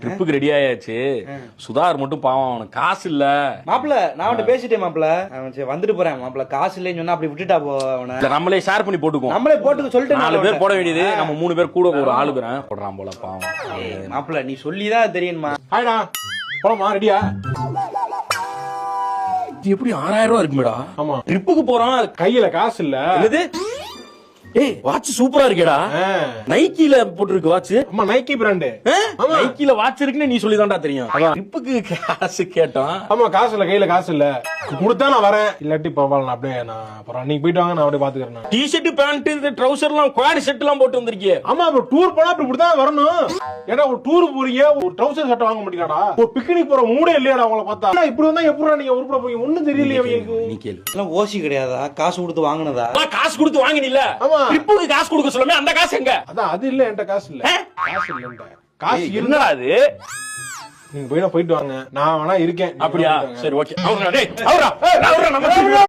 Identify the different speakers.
Speaker 1: ட்ரிப்புக்கு ரெடி ஆயாச்சு. சுதார் மட்டும் பாவம், அவனுக்கு காசு இல்ல.
Speaker 2: மாப்பிள்ள நான் அவன்கிட்ட பேசிட்டேன் மாப்பிள்ள. அவன் சரி வந்துட்டு போறேன் மாப்பிள்ள. காசு இல்லைன்னு சொன்னா அப்படி விட்டுட்டா போ அவனை.
Speaker 1: நம்மளே ஷேர் பண்ணி போட்டுக்குவோம்.
Speaker 2: நம்மளே போட்டுக்க சொல்லிட்டு
Speaker 1: 4 பேர் போட வேண்டியது, நம்ம 3 பேர் கூட ஒரு ஆளு பேர் போடுறான் போல பாவம்.
Speaker 2: மாப்பிள்ள நீ சொல்லிதான் தெரியுமா.
Speaker 3: ஹாய்டா, போலாமா? ரெடியா?
Speaker 1: இது எப்படி 6000 ரூபாய் இருக்குமேடா?
Speaker 3: ஆமா,
Speaker 1: ட்ரிப்புக்கு போறோம்,
Speaker 3: கையில காசு இல்ல.
Speaker 1: என்னது? ஏய் வாட்ச் சூப்பரா இருக்கேடா. நைக்கில போட்டுருக்கு வாட்ச்.
Speaker 3: ஆமா, நைக்கி பிராண்ட்.
Speaker 1: நைக்கில வாட்ச் இருக்குன்னு நீ சொல்லிதான்டா தெரியும். ட்ரிப்புக்கு காசு கேட்டோம்.
Speaker 3: ஆமா, காசு இல்ல, கையில காசு இல்ல. கொடுத்தா நான் வரேன், இல்லாட்டி பரவாயில்ல, நான் அப்படியே நான் அப்புறம் நீங்க போயிட்டு வாங்க, நான் அப்படியே பாத்துக்கிறேன்.
Speaker 1: டி ஷர்ட் பேண்ட் இந்த ட்ரவுசர் எல்லாம் குவாட் செட் எல்லாம் போட்டு வந்திருக்கீங்க.
Speaker 3: ஆமா, அப்ப டூர் போனா அப்படி இப்படிதான் வரணும். ஏன்னா ஒரு டூர் போறீங்க, ஒரு ட்ரவுசர் சட்டை வாங்க மாட்டீங்கடா. ஒரு பிக்னிக் போற மூடே இல்லையாடா உங்களை பார்த்தா. இப்படி வந்தா எப்படா நீங்க உருப்பட போறீங்க? ஒண்ணும் தெரியலையே அவங்களுக்கு.
Speaker 1: நீ கேளு.
Speaker 2: எல்லாம் ஓசி கிடையாதா? காசு கொடுத்து வாங்கினதா?
Speaker 1: காசு கொடுத்து வாங்கினீல்ல?
Speaker 3: ஆமா.
Speaker 1: ட்ரிப்புக்கு காசு கொடுக்க சொல்லாமே, அந்த காசு எங்க?
Speaker 3: அதான் அது இல்ல, என்கிட்ட காசு இல்ல. காசு இல்ல, காசு
Speaker 1: என்னடா அது?
Speaker 3: நீங்க போயிட்டு வாங்க, நான் வேணா இருக்கேன்.
Speaker 1: அப்படியா? சரி ஓகே. அவரா நம்ம